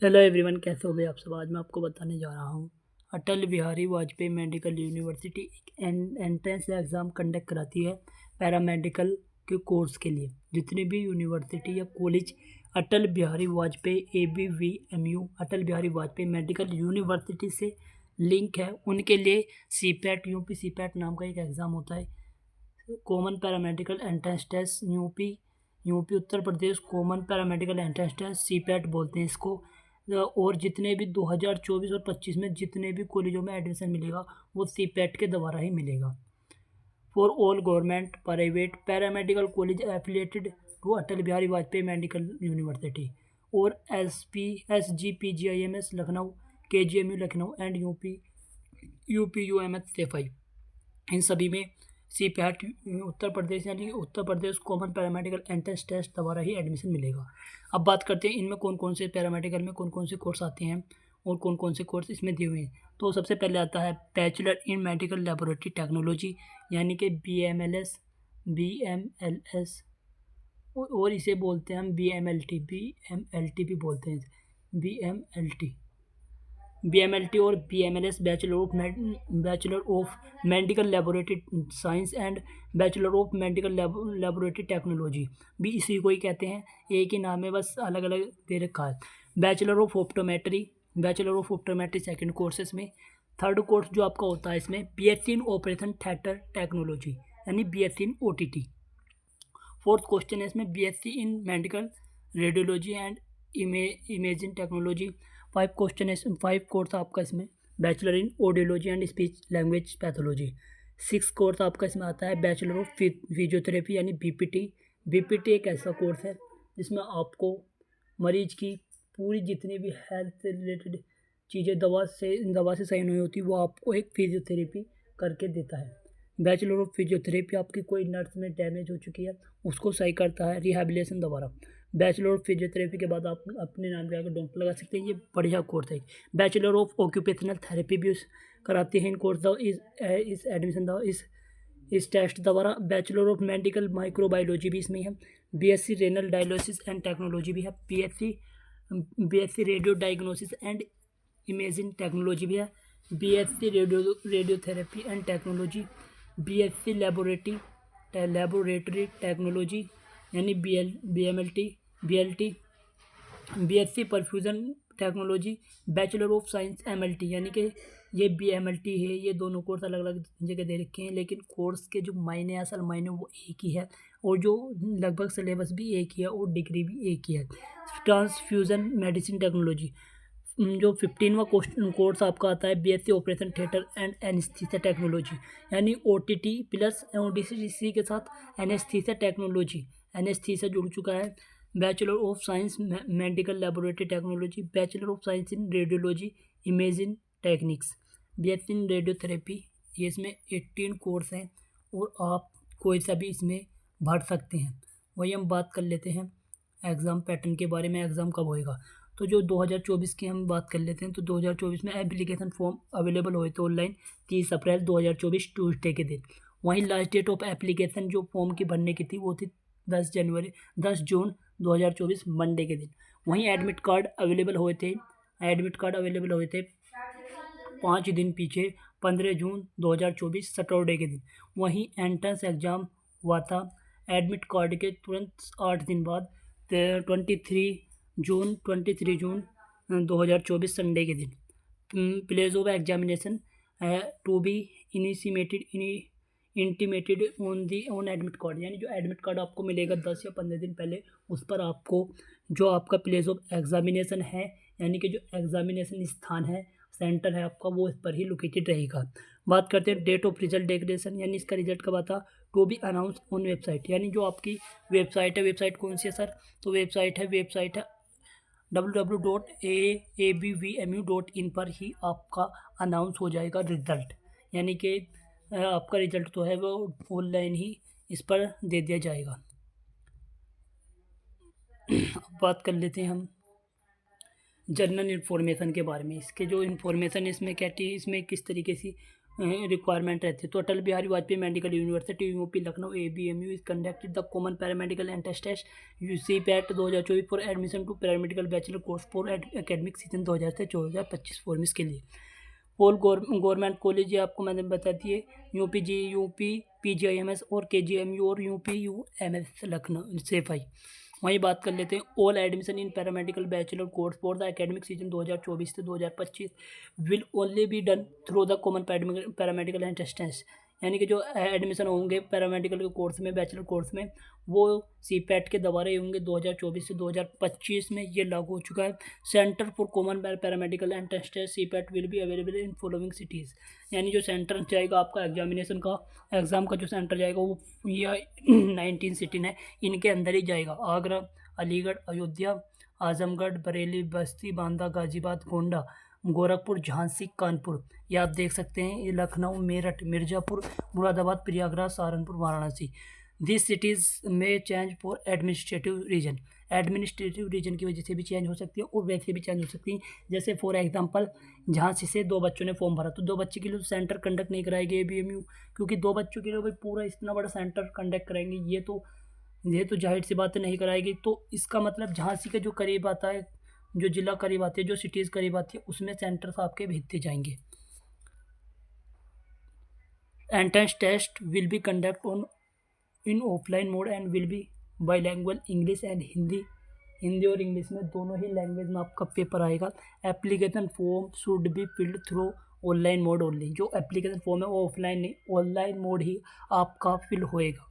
Hello everyone, कैसे हो गए आप सब। आज मैं आपको बताने जा रहा हूँ अटल बिहारी वाजपेयी मेडिकल यूनिवर्सिटी एक एंट्रेंस एग्ज़ाम कंडक्ट कराती है पैरामेडिकल के कोर्स के लिए। जितनी भी यूनिवर्सिटी या कॉलेज अटल बिहारी वाजपेयी ABVMU अटल बिहारी वाजपेयी मेडिकल यूनिवर्सिटी से लिंक है, उनके लिए CPAT UP नाम का एक एग्ज़ाम होता है, common paramedical entrance test. UP Uttar Pradesh common paramedical entrance test CPAT बोलते हैं इसको। और जितने भी 2024 और 25 में जितने भी कॉलेजों में एडमिशन मिलेगा वो CPAT के द्वारा ही मिलेगा। For all government private paramedical college affiliated to Atal Bihari Vajpayee medical university और SGPGIMS Lucknow, KGMU Lucknow and UPUMH से 5, इन सभी में CPAT उत्तर प्रदेश यानी कि उत्तर Pradesh common paramedical entrance test द्वारा ही एडमिशन मिलेगा। अब बात करते हैं इनमें कौन कौन से पैरामेडिकल में कौन कौन से कोर्स आते हैं और कौन कौन से कोर्स इसमें दिए हुए हैं। तो सबसे पहले आता है bachelor in medical laboratory technology यानी कि BMLS और इसे बोलते हैं हम BMLT भी बोलते हैं, BMLT और BMLS bachelor of medical laboratory science and bachelor of medical laboratory technology भी इसी को ही कहते हैं, एक ही नाम है, बस अलग अलग दे रखा है। Bachelor of optometry second courses में। थर्ड कोर्स जो आपका होता है इसमें BSc इन ऑपरेशन थिएटर टेक्नोलॉजी यानी BSc इन OTT। फोर्थ क्वेश्चन है इसमें BSc in medical radiology and imaging technology. 5 course आपका इसमें bachelor in audiology and speech language pathology. 6 course आपका इसमें आता है बैचलर ऑफ फिजियोथेरेपी यानी BPT एक ऐसा कोर्स है जिसमें आपको मरीज की पूरी जितनी भी हेल्थ से रिलेटेड चीज़ें दवा से सही नहीं होती वो आपको एक फिजियोथेरेपी करके देता है। बैचलर ऑफ फिजियोथेरेपी आपकी कोई नर्स में डैमेज हो चुकी है उसको सही करता है रिहैबिलिटेशन द्वारा। बैचलर ऑफ फिजियोथेरेपी के बाद आप अपने नाम के आगे डॉक्टर लगा सकते हैं, ये बढ़िया कोर्स है। बैचलर ऑफ ऑक्यूपेशनल थेरेपी भी कराते हैं इन कोर्स इस एडमिशन इस टेस्ट द्वारा। बैचलर ऑफ मेडिकल माइक्रोबायोलॉजी भी इसमें है। BSc renal dialysis and technology भी है। BSc radio diagnosis and imaging technology भी है। BSc radiotherapy and technology. BSc laboratory technology यानी BLT। BSc perfusion technology. Bachelor of science MLT यानी कि ये BMLT है। ये दोनों कोर्स अलग अलग जगह दे रखे हैं लेकिन कोर्स के जो मायने असल मायने वो एक ही है और जो लगभग सिलेबस भी एक ही है और डिग्री भी एक ही है। ट्रांसफ्यूजन मेडिसिन टेक्नोलॉजी जो 15वां कोर्स आपका आता है BSc operation theatre and anaesthesia technology यानी OTT प्लस ODC के साथ एनेस्थीसिया टेक्नोलॉजी, एनेस्थीसिया जुड़ चुका है। Bachelor of science medical laboratory technology. Bachelor of science in radiology imaging techniques. BSc in radiotherapy. ये इसमें 18 कोर्स हैं और आप कोई सा भी इसमें भर सकते हैं। वही हम बात कर लेते हैं एग्ज़ाम पैटर्न के बारे में, एग्ज़ाम कब होएगा। तो जो 2024 की हम बात कर लेते हैं तो 2024 में एप्लीकेशन फॉर्म अवेलेबल हुए थे ऑनलाइन 30 अप्रैल 2024 ट्यूसडे के दिन। वहीं लास्ट डेट ऑफ एप्लीकेशन जो फॉर्म की भरने की थी वो थी 10 जून 2024 मंडे के दिन। वहीं एडमिट कार्ड अवेलेबल हुए थे 5 दिन पीछे 15 जून 2024 सैटरडे के दिन। वहीं एंट्रेंस एग्ज़ाम हुआ था एडमिट कार्ड के तुरंत 8 दिन बाद 23 जून 2024 संडे के दिन। Place of examination to be intimated on admit card यानी जो एडमिट कार्ड आपको मिलेगा 10 या 15 दिन पहले उस पर आपको जो आपका प्लेस ऑफ एग्जामिनेशन है यानी कि जो एग्जामिनेशन स्थान है सेंटर है आपका वो इस पर ही लोकेटेड रहेगा। बात करते हैं डेट ऑफ रिजल्ट डिक्लेरेशन यानी इसका रिजल्ट कब आता to be announce on website यानी जो आपकी वेबसाइट है, वेबसाइट कौन सी है सर, तो वेबसाइट है www.abvmu.in पर ही आपका अनाउंस हो जाएगा रिजल्ट यानी कि आपका रिजल्ट तो है वो ऑनलाइन ही इस पर दे दिया जाएगा। अब बात कर लेते हैं हम जनरल इन्फॉर्मेशन के बारे में। इसके जो इन्फॉर्मेशन इसमें क्या थी, इसमें किस तरीके से रिक्वायरमेंट रहती है। तो Atal Bihari Vajpayee medical university UP Lucknow ABMU is conducted the common paramedical entrance test CPAT 2024 for admission to paramedical bachelor course for academic season 2000 से 2025 फॉर्मिस के लिए। पोल गवर्नमेंट कॉलेज ये आपको मैंने बता दिए, यूपी PGIMS और KGMU और UPUMS लखनऊ सेफाई। वहीं बात कर लेते हैं all admission in paramedical bachelor course for the academic season 2024 से 2025 will only be done through the common paramedical entrance test. यानी कि जो एडमिशन होंगे पैरामेडिकल के कोर्स में, बैचलर कोर्स में, वो CPAT के द्वारा ही होंगे 2024 से 2025 में। ये लागू हो चुका है। Centre for common paramedical entrance test CPAT will be available in following cities. यानी जो सेंटर जाएगा आपका एग्जामिनेशन का, एग्ज़ाम का जो सेंटर जाएगा वो यह 19 सिटी है, इनके अंदर ही जाएगा। आगरा, अलीगढ़, अयोध्या, आजमगढ़, बरेली, बस्ती, बांदा, गाजियाबाद, गोंडा, गोरखपुर, झांसी, कानपुर, ये आप देख सकते हैं। ये लखनऊ, मेरठ, मिर्ज़ापुर, मुरादाबाद, प्रयागराज, सहारनपुर, वाराणसी। दिस सिटीज़ में चेंज फॉर एडमिनिस्ट्रेटिव रीजन की वजह से भी चेंज हो सकती है और वैसे भी चेंज हो सकती है। जैसे फॉर एग्जांपल झांसी से 2 बच्चों ने फॉर्म भरा, तो 2 बच्चे के लिए सेंटर कंडक्ट नहीं कराएंगे ABMU, क्योंकि 2 बच्चों के लिए भाई पूरा इतना बड़ा सेंटर कंडक्ट कराएंगे, ये तो जाहिर सी बात नहीं कराएगी। तो इसका मतलब झांसी के जो करीब आता है, जो जिला करीब आते हैं, जो सिटीज़ करीब आती है, उसमें सेंटर्स आपके भेजते जाएंगे। Entrance test will be conduct on in offline mode and will be bilingual English and Hindi और इंग्लिश में दोनों ही लैंग्वेज में आपका पेपर आएगा। Application form should be filled through online mode only. जो एप्लीकेशन फॉर्म है वो ऑफलाइन नहीं, ऑनलाइन मोड ही आपका फिल होएगा।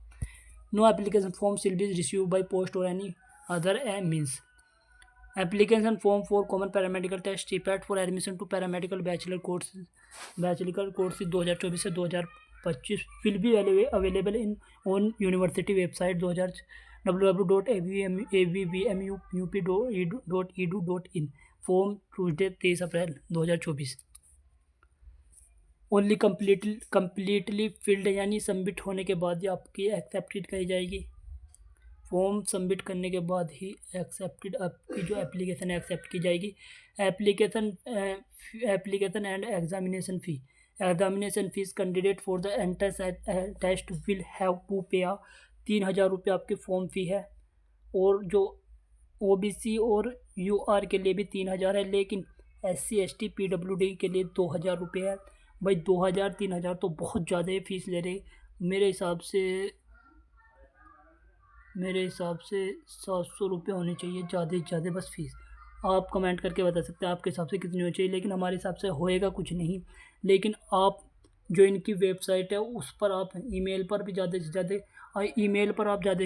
No application form will be receive by post और any other means. Application form for common paramedical test CPAT for admission to paramedical bachelor course 2024 से 2025 will be available in on university website www.abbmup.edu.in form Tuesday 23 April 2024। Only completely filled यानी submit होने के बाद ही आपकी accepted कही जाएगी। Form submit करने के बाद ही एक्सेप्टेड आपकी जो एप्लीकेशन है एक्सेप्ट की जाएगी। Application and examination fees candidate for the entrance test will have to pay 3,000 रुपये आपकी फॉर्म फी है। और जो OBC और UR के लिए भी 3,000 है, लेकिन SC ST PWD के लिए 2,000 रुपये है। भाई 2,000 3,000 तो बहुत ज़्यादा फीस ले रहे। मेरे हिसाब से 700 रुपये होनी चाहिए ज़्यादा से ज़्यादा बस फीस। आप कमेंट करके बता सकते हैं आपके हिसाब से कितनी होनी चाहिए, लेकिन हमारे हिसाब से होएगा कुछ नहीं। लेकिन आप जो इनकी वेबसाइट है उस पर आप ईमेल पर भी ज़्यादा से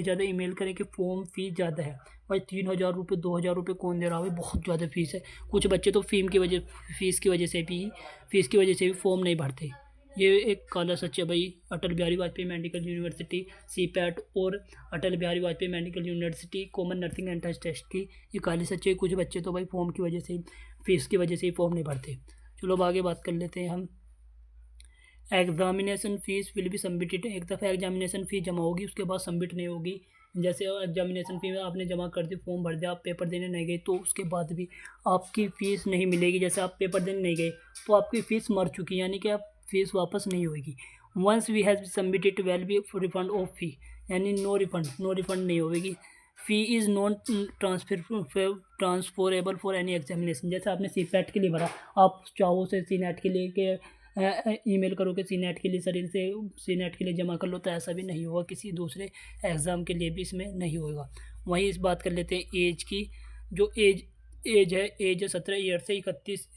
ज़्यादा ईमेल करें कि फॉर्म फ़ीस ज़्यादा है। भाई 3,000 रुपये 2,000 रुपये कौन दे रहा है? बहुत ज़्यादा फ़ीस है। कुछ बच्चे तो फ़ीस की वजह से भी फॉर्म नहीं भरते। ये एक काला सच है भाई। Atal Bihari Vajpayee medical university CPAT और Atal Bihari Vajpayee medical university common nursing entrance test की ये काली सच है। कुछ बच्चे तो भाई फ़ीस की वजह से ही फॉर्म नहीं भरते। चलो अब आगे बात कर लेते हैं हम। Examination fees will be submitted. एक दफ़ा एग्जामिनेशन फ़ीस जमा होगी उसके बाद सबमिट नहीं होगी। जैसे एग्जामिनेशन फ़ी में आपने जमा कर दी, फॉर्म भर दिया, आप पेपर देने नहीं गए, तो उसके बाद भी आपकी फ़ीस नहीं मिलेगी। जैसे आप पेपर देने नहीं गए तो आपकी फ़ीस मर चुकी, यानी कि आप फीस वापस नहीं होगी। Once we has submitted well be refund of fee, यानी नो रिफंड नहीं होगी। Fee is non transferable for any examination. जैसे आपने CPAT के लिए भरा, आप चाहो से CNET के लिए ईमेल करोगे CNET के लिए, सर इनसे CNET के लिए जमा कर लो, तो ऐसा भी नहीं होगा। किसी दूसरे एग्ज़ाम के लिए भी इसमें नहीं होगा। वहीं इस बात कर लेते हैं एज की। जो एज है 17 ईयर से 31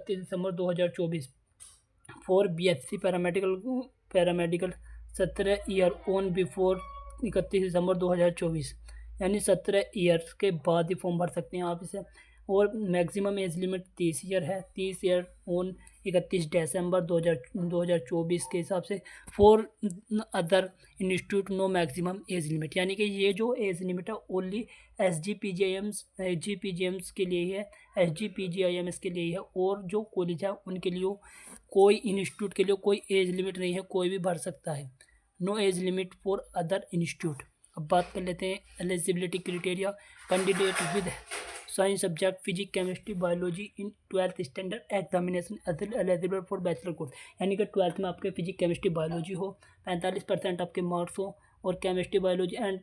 दिसंबर 2024 for BSc paramedical 17 year on before 31 दिसंबर 2024, यानी 17 ईयर्स के बाद ही फॉर्म भर सकते हैं आप इसे। और मैक्सिमम एज लिमिट 30 ईयर है, 30 ईयर ऑन 31 दिसंबर 2024 के हिसाब से। For other institute no maximum age limit, यानी कि ये जो एज लिमिट है ओनली SGPGIMS के लिए ही है, SGPGIMS के लिए ही है। और जो कॉलेज है उनके लिए कोई इंस्टीट्यूट के लिए कोई एज लिमिट नहीं है, कोई भी भर सकता है। No age limit for other institute. अब बात कर लेते हैं eligibility criteria. Candidate with science subject physics chemistry biology in 12th standard examination eligible for bachelor course, यानी कि 12th में आपके फिजिक्स केमिस्ट्री बायोलॉजी हो, 45% आपके मार्क्स हो और केमिस्ट्री बायोलॉजी एंड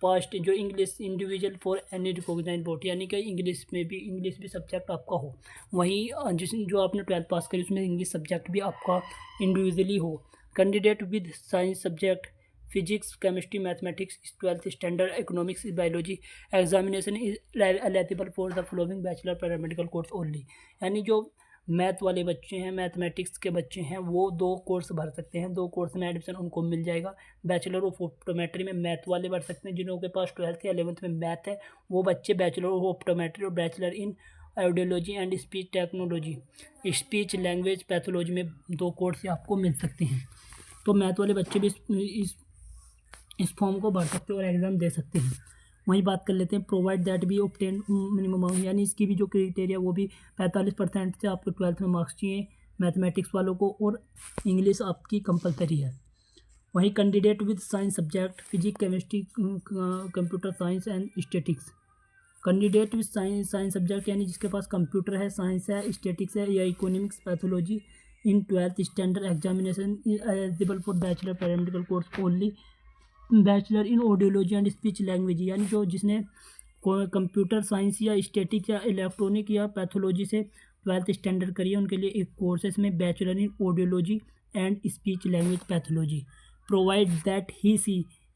पास्ट जो English individual for any recognised board, यानी कि इंग्लिश भी सब्जेक्ट आपका हो। वहीं जो आपने 12th पास करी उसमें इंग्लिश सब्जेक्ट भी आपका इंडिविजुअली हो। Candidate with science subject physics chemistry mathematics 12th standard economics biology examination is eligible for the following bachelor paramedical course only, यानी जो मैथ वाले बच्चे हैं, मैथमेटिक्स के बच्चे हैं, वो 2 कोर्स भर सकते हैं। 2 कोर्स में एडमिशन उनको मिल जाएगा। बैचलर ऑफ ऑप्टोमेट्री में मैथ वाले भर सकते हैं, जिनों के पास 12th या 11th में मैथ है, वो बच्चे बैचलर ऑफ ऑप्टोमेट्री और bachelor in audiology and speech technology speech language pathology में 2 कोर्स आपको मिल सकते हैं। तो मैथ वाले बच्चे भी इस फॉर्म को भर सकते हैं और एग्ज़ाम दे सकते हैं। वहीं बात कर लेते हैं प्रोवाइड दैट भी ऑब्टेन मिनिमम, यानी इसकी भी जो क्राइटेरिया वो भी 45% से आपको 12th में मार्क्स चाहिए मैथमेटिक्स वालों को, और इंग्लिश आपकी कंपलसरी है। वहीं candidate with science subject physics chemistry computer science and statics, candidate with science subject यानी जिसके पास कंप्यूटर है, साइंस है, स्टैटिक्स है या economics pathology in 12th standard examination eligible for bachelor paramedical course only bachelor in audiology and speech language, यानी जो जिसने computer science या स्टैटिक या इलेक्ट्रॉनिक या पैथोलॉजी से 12th स्टैंडर्ड करी है, उनके लिए एक कोर्स है इसमें bachelor in audiology and speech language pathology. Provide that he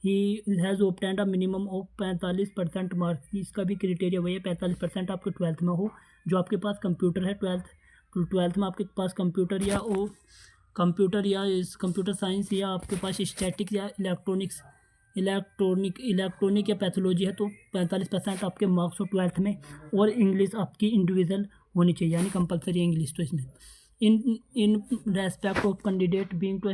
has obtained a minimum of 45% marks, इसका भी क्राइटेरिया वही है 45% आपके 12th में हो। जो आपके पास कंप्यूटर है 12th में आपके पास कंप्यूटर या कंप्यूटर साइंस या आपके पास स्टैटिक या इलेक्ट्रॉनिक या पैथोलॉजी है, तो 45% आपके मार्क्स हो 12th में, और इंग्लिश आपकी इंडिविजुअल होनी चाहिए यानी कंपलसरी इंग्लिश। तो इसमें in respect of candidate being to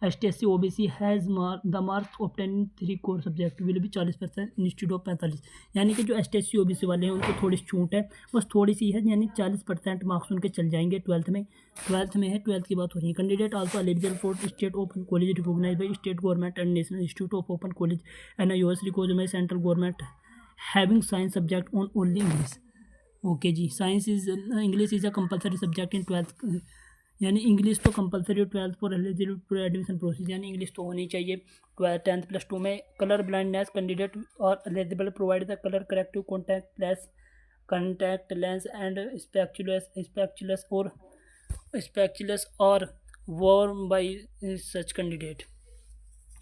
STSC OBC has the marks obtain in 3 core subject will भी 40% इंस्टीट्यूट ऑफ 45, यानी कि जो STSC OBC वाले हैं उनको थोड़ी छूट है, बस थोड़ी सी है, यानी 40% मार्क्स उनके चल जाएंगे 12th में है। 12th की बात हो रही है। Candidate also eligible for state open college recognised by state government and national institute of open college NIOS recognised by central government having science subject on only English. Okay जी, English is a compulsory subject in 12th, यानी English तो compulsory 12th for eligible admission process, यानी English तो होनी चाहिए 10th +2 में। Colour blindness candidate और eligible provide the colour corrective contact lens and स्पेक्चुलस और worn by such candidate.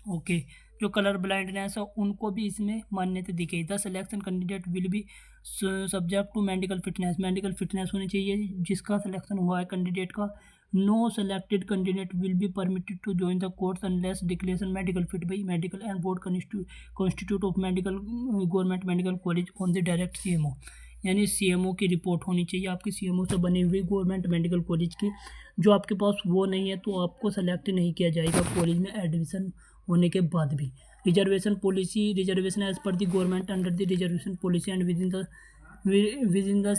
Okay, जो कलर ब्लाइंडनेस है उनको भी इसमें मान्यता दी गई। The selection candidate will be subject to medical fitness होनी चाहिए जिसका सिलेक्शन हुआ है कैंडिडेट का। No selected candidate will be permitted to join the course unless declaration medical fit by medical and board constitute of medical government medical college on the direct CMO, यानी CMO की report होनी चाहिए आपकी CMO से बनी हुई government medical college की। जो आपके पास वो नहीं है तो आपको सेलेक्ट नहीं किया जाएगा कॉलेज में एडमिशन होने के बाद भी। Reservation policy, reservation as per the government under the reservation policy and with in the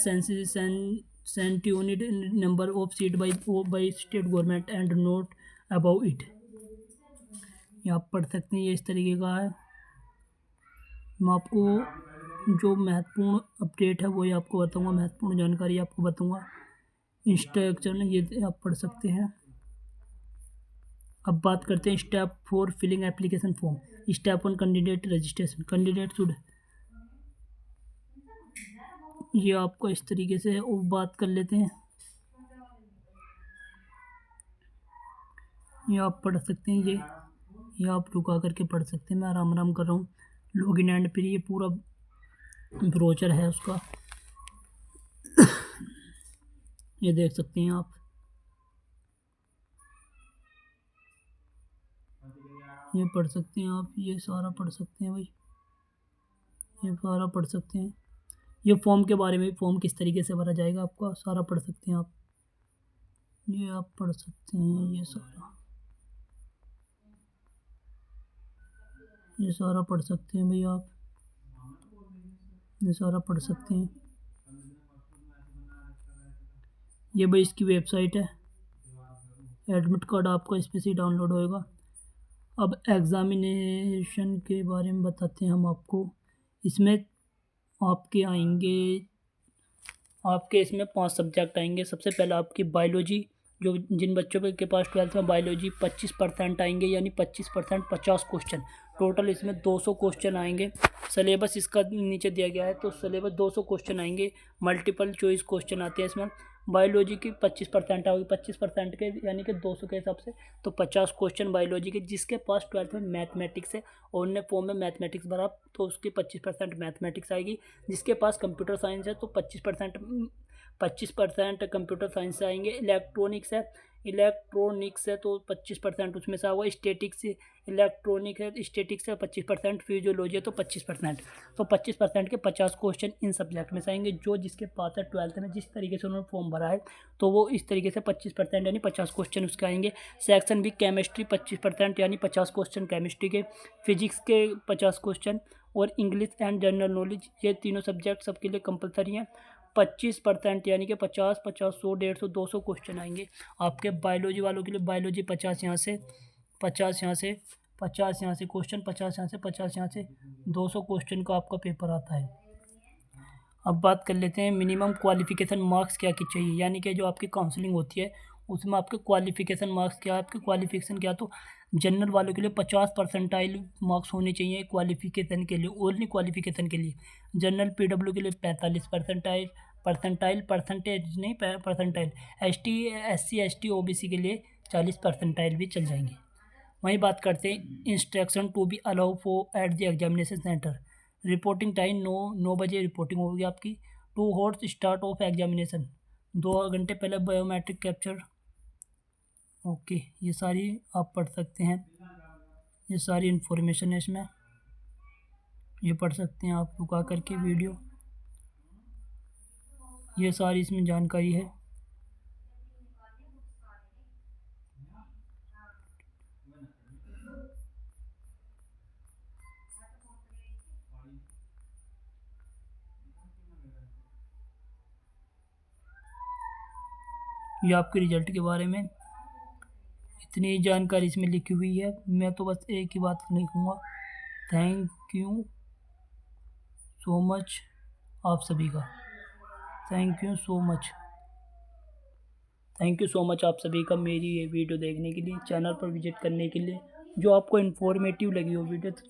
सेंटियूनिट number of seat by state government and note about it. ये आप पढ़ सकते हैं, ये इस तरीके का है। मैं आपको जो महत्वपूर्ण अपडेट है वही आपको बताऊंगा, महत्वपूर्ण जानकारी आपको बताऊंगा इंस्ट्रक्चर में, ये आप पढ़ सकते हैं। अब बात करते हैं step 4 filling application form. Step 1 candidate registration. Candidate should, ये आपको इस तरीके से वो बात कर लेते हैं, ये आप पढ़ सकते हैं, ये आप रुका करके पढ़ सकते हैं, मैं आराम कर रहा हूँ। लॉगिन एंड फिर ये पूरा ब्रोचर है उसका, ये देख सकते हैं आप, ये पढ़ सकते हैं आप, ये सारा पढ़ सकते हैं भाई, ये सारा पढ़ सकते हैं। ये फॉर्म के बारे में, फॉर्म किस तरीके से भरा जाएगा आपका सारा पढ़ सकते हैं आप, ये आप पढ़ सकते हैं, ये सारा पढ़ सकते हैं भाई आप, ये सारा पढ़ सकते हैं। ये भाई इसकी वेबसाइट है, एडमिट कार्ड आपका इस पर से डाउनलोड होएगा। अब एग्ज़ामिनेशन के बारे में बताते हैं हम आपको। इसमें आपके आएंगे, आपके इसमें 5 सब्जेक्ट आएंगे। सबसे पहला आपकी बायोलॉजी, जो जिन बच्चों के पास 12th में बायोलॉजी 25% आएंगे, यानी 25% 50 क्वेश्चन। टोटल इसमें 200 क्वेश्चन आएंगे। सिलेबस इसका नीचे दिया गया है, तो सिलेबस 200 क्वेश्चन आएंगे। मल्टीपल चॉइस क्वेश्चन आते हैं इसमें। बायोलॉजी की 25% आओगी, 25% के यानी कि 200 के हिसाब से तो 50 क्वेश्चन बायोलॉजी के। जिसके पास 12th में मैथमेटिक्स है और उन्होंने फॉर्म में मैथमेटिक्स भरा, तो उसकी 25% मैथमेटिक्स आएगी। जिसके पास कंप्यूटर साइंस है तो 25% कंप्यूटर साइंस से आएंगे। इलेक्ट्रॉनिक्स है तो 25% उसमें से आएगा। स्टेटिक्स इलेक्ट्रॉनिक है, स्टेटिक्स है 25%, फिजियोलॉजी है तो 25%। तो 25% के 50 क्वेश्चन इन सब्जेक्ट में से आएंगे। जो जिसके पास है 12th में, जिस तरीके से उन्होंने फॉर्म भरा है, तो वो इस तरीके से 25% यानी 50 क्वेश्चन उसके आएंगे। सेक्शन भी केमिस्ट्री 25% यानी 50 क्वेश्चन केमिस्ट्री के, फिजिक्स के 50 क्वेश्चन, और इंग्लिश एंड जनरल नॉलेज, ये तीनों सब्जेक्ट सबके लिए कंपलसरी हैं। 25% यानी कि 50, 50, 100, 150, 200 क्वेश्चन आएंगे आपके बायोलॉजी वालों के लिए। बायोलॉजी 50 यहाँ से, 50 यहाँ से, 50 यहाँ से क्वेश्चन, 50 यहाँ से, 50 यहाँ से, 200 क्वेश्चन का आपका पेपर आता है। अब बात कर लेते हैं मिनिमम क्वालिफिकेशन मार्क्स क्या क्या चाहिए, यानी कि जो आपकी काउंसलिंग होती है उसमें आपके क्वालिफिकेशन मार्क्स क्या है, आपके क्वालिफिकेशन क्या। तो जनरल वालों के लिए 50% मार्क्स होने चाहिए क्वालिफिकेशन के लिए, ओनली क्वालिफिकेशन के लिए। जनरल पीडब्ल्यू के लिए 45% परसेंटेज नहीं, परसेंटाइल। SC ST OBC के लिए 40% भी चल जाएंगे। वहीं बात करते हैं instruction to be allow for at the examination centre. Reporting time 9 बजे रिपोर्टिंग होगी आपकी। 2 hours स्टार्ट ऑफ एग्जामिनेशन, 2 घंटे पहले बायोमेट्रिक कैप्चर। ओके, ये सारी आप पढ़ सकते हैं, ये सारी इन्फॉर्मेशन है इसमें, ये पढ़ सकते हैं आप रुका करके वीडियो, ये सारी इसमें जानकारी है। ये आपके रिजल्ट के बारे में इतनी जानकारी इसमें लिखी हुई है। मैं तो बस एक ही बात लिखूँगा, थैंक यू सो मच आप सभी का। Thank you so much, thank you so much आप सभी का मेरी ये वीडियो देखने के लिए, चैनल पर विजिट करने के लिए। जो आपको इन्फॉर्मेटिव लगी हो वीडियो तो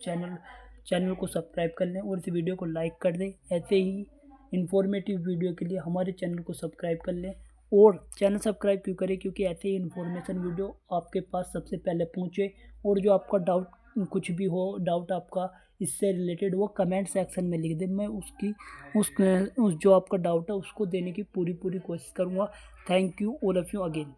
चैनल को सब्सक्राइब कर लें और इस वीडियो को लाइक कर दें। ऐसे ही इन्फॉर्मेटिव वीडियो के लिए हमारे चैनल को सब्सक्राइब कर लें। और चैनल सब्सक्राइब क्यों करें, क्योंकि ऐसे ही इन्फॉर्मेशन वीडियो आपके पास सबसे पहले पहुँचे। और जो आपका डाउट कुछ भी हो, डाउट आपका इससे रिलेटेड, वो कमेंट सेक्शन में लिख दें। मैं उस जो आपका डाउट है उसको देने की पूरी कोशिश करूँगा। Thank you all of you again.